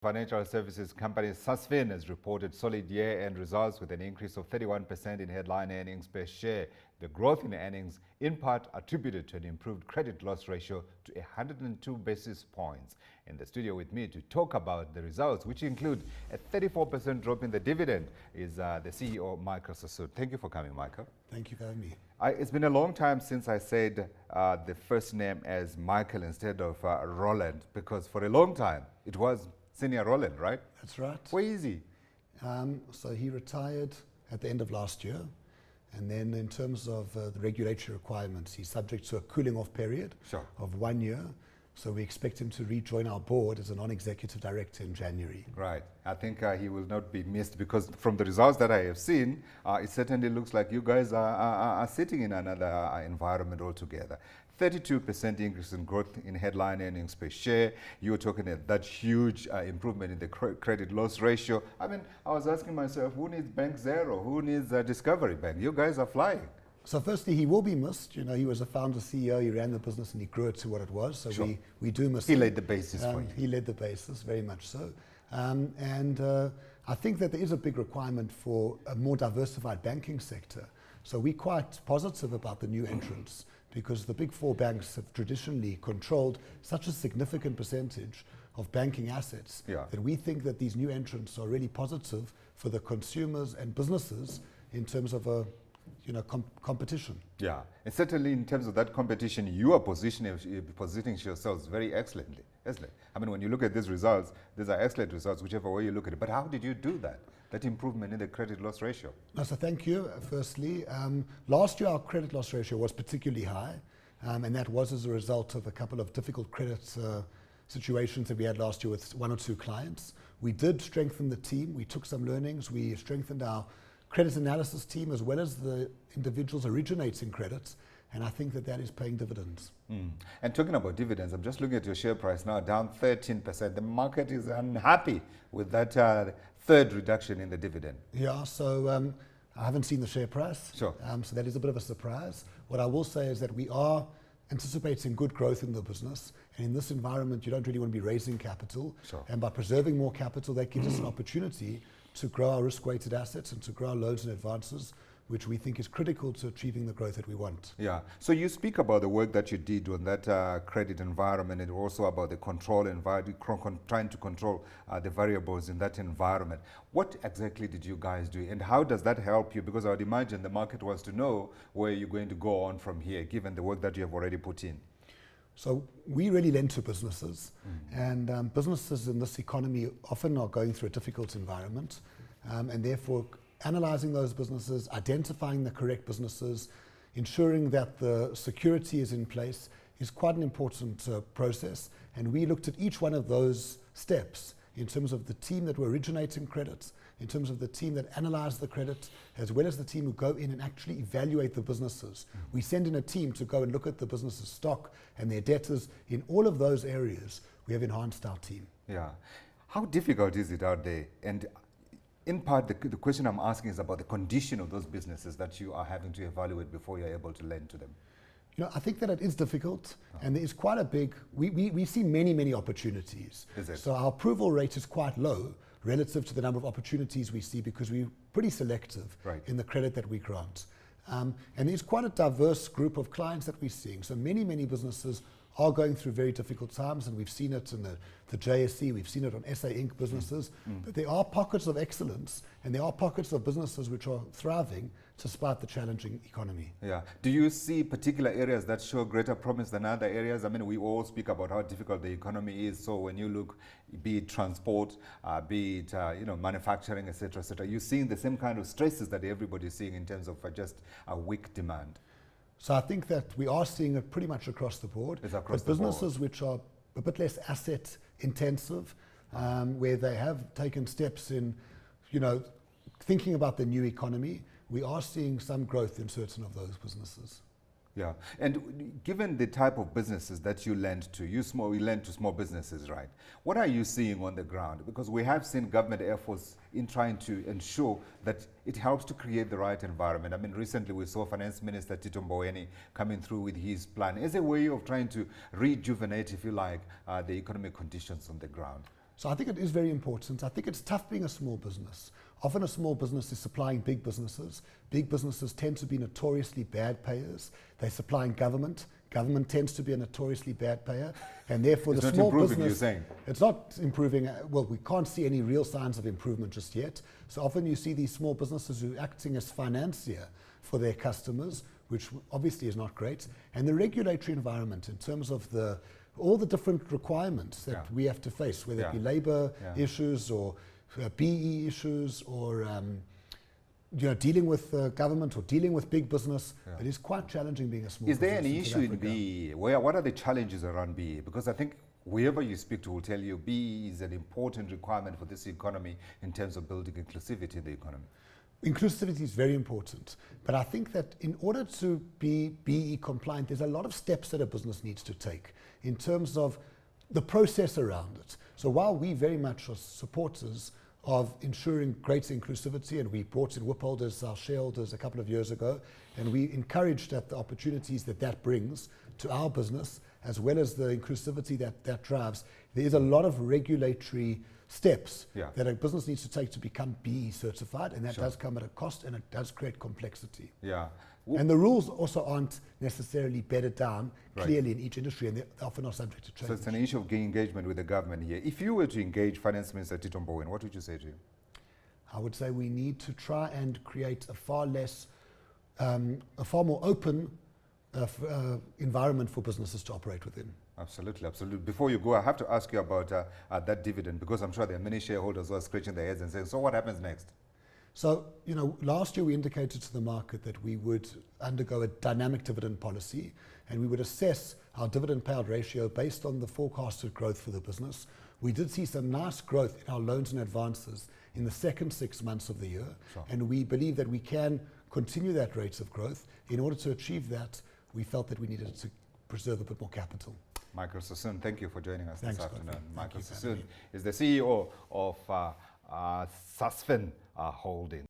Financial services company Sasfin has reported solid year-end results with an increase of 31% in headline earnings per share. The growth in earnings, in part attributed to an improved credit loss ratio to 102 basis points. In the studio with me to talk about the results, which include a 34% drop in the dividend, is the CEO, Michael Sassoon. Thank you for coming, Michael. Thank you for having me. It's been a long time since I said the first name as Michael instead of Roland, because for a long time it was Senior Roland, right? That's right. Where is he? So he retired at the end of last year. And then in terms of the regulatory requirements, he's subject to a cooling off period of 1 year. So we expect him to rejoin our board as a non-executive director in January. Right. I think he will not be missed because from the results that I have seen, it certainly looks like you guys are sitting in another environment altogether. 32% increase in growth in headline earnings per share. You're talking at that huge improvement in the credit loss ratio. I mean, I was asking myself, who needs Bank Zero? Who needs Discovery Bank? You guys are flying. So firstly, he will be missed. You know, he was a founder CEO, he ran the business and he grew it to what it was. So we do miss him. He laid the basis for you. He led the basis, very much so. I think that there is a big requirement for a more diversified banking sector. So we're quite positive about the new entrants because the big four banks have traditionally controlled such a significant percentage of banking assets that we think that these new entrants are really positive for the consumers and businesses in terms of a competition. Yeah, and certainly in terms of that competition, you are positioning yourselves very excellently. I mean, when you look at these results, these are excellent results, whichever way you look at it. But how did you do that? That improvement in the credit loss ratio? No, so thank you, firstly. Last year, our credit loss ratio was particularly high, and that was as a result of a couple of difficult credit situations that we had last year with one or two clients. We did strengthen the team. We took some learnings. We strengthened our credit analysis team as well as the individuals originating credits, and I think that that is paying dividends. And talking about dividends, I'm just looking at your share price now, down 13%. The market is unhappy with that third reduction in the dividend. Yeah, so I haven't seen the share price. So that is a bit of a surprise. What I will say is that we are anticipating good growth in the business, and in this environment you don't really want to be raising capital, and by preserving more capital that gives us an opportunity to grow our risk-weighted assets and to grow our loans and advances, which we think is critical to achieving the growth that we want. Yeah, so you speak about the work that you did on that credit environment and also about the control environment, trying to control the variables in that environment. What exactly did you guys do and how does that help you? Because I would imagine the market wants to know where you're going to go on from here, given the work that you have already put in. So we really lend to businesses, and businesses in this economy often are going through a difficult environment, and therefore analysing those businesses, identifying the correct businesses, ensuring that the security is in place is quite an important process. And we looked at each one of those steps in terms of the team that were originating credits, in terms of the team that analysed the credit, as well as the team who go in and actually evaluate the businesses. We send in a team to go and look at the business's stock and their debtors. In all of those areas, we have enhanced our team. Yeah. How difficult is it out there? And in part, the question I'm asking is about the condition of those businesses that you are having to evaluate before you're able to lend to them. You know, I think that it is difficult, and there is quite a big, we see many opportunities. Is it? So our approval rate is quite low relative to the number of opportunities we see because we're pretty selective in the credit that we grant. And there's quite a diverse group of clients that we're seeing. So many businesses are going through very difficult times, and we've seen it in the JSE, we've seen it on SA Inc. businesses, but there are pockets of excellence and there are pockets of businesses which are thriving despite the challenging economy. Yeah. Do you see particular areas that show greater promise than other areas? I mean, we all speak about how difficult the economy is, so when you look, be it transport, be it manufacturing, etc., you're seeing the same kind of stresses that everybody's seeing in terms of just a weak demand. So I think that we are seeing it pretty much across the board. But businesses which are a bit less asset intensive, where they have taken steps in, thinking about the new economy, we are seeing some growth in certain of those businesses. Yeah, and given the type of businesses that you lend to, you lend to small businesses, right? What are you seeing on the ground? Because we have seen government efforts in trying to ensure that it helps to create the right environment. I mean, recently we saw Finance Minister Tito Mboweni coming through with his plan as a way of trying to rejuvenate, if you like, the economic conditions on the ground. So I think it is very important. I think it's tough being a small business. Often a small business is supplying big businesses. Big businesses tend to be notoriously bad payers. They're supplying government. Government tends to be a notoriously bad payer. And therefore It's the not small improving, business... you're saying? It's not improving. Well, we can't see any real signs of improvement just yet. So often you see these small businesses who are acting as financier for their customers, which obviously is not great. And the regulatory environment in terms of all the different requirements that we have to face, whether it be labor issues or BE issues or dealing with government or dealing with big business, it is quite challenging being a small business. Is there any in South issue in Africa. BE? What are the challenges around BE? Because I think whoever you speak to will tell you BE is an important requirement for this economy in terms of building inclusivity in the economy. Inclusivity is very important, but I think that in order to be BE compliant, there's a lot of steps that a business needs to take in terms of the process around it. So while we very much are supporters of ensuring greater inclusivity, and we brought in Wippold as our shareholders a couple of years ago, and we encouraged that the opportunities that brings to our business, as well as the inclusivity that drives, there is a lot of regulatory steps that a business needs to take to become BE certified, and that does come at a cost, and it does create complexity. And the rules also aren't necessarily bedded down clearly in each industry, and they're often not subject to change. So it's an issue of engagement with the government here. If you were to engage Finance Minister Tito Mboweni, what would you say to him? I would say we need to try and create a far more open environment for businesses to operate within. Absolutely, absolutely. Before you go, I have to ask you about that dividend, because I'm sure there are many shareholders who are scratching their heads and saying, so what happens next? So, last year we indicated to the market that we would undergo a dynamic dividend policy, and we would assess our dividend payout ratio based on the forecasted growth for the business. We did see some nice growth in our loans and advances in the second 6 months of the year, and we believe that we can continue that rate of growth. In order to achieve that, we felt that we needed to preserve a bit more capital. Michael Sassoon, thank you for joining us this afternoon. Michael Sassoon is the CEO of Sasfin Holdings.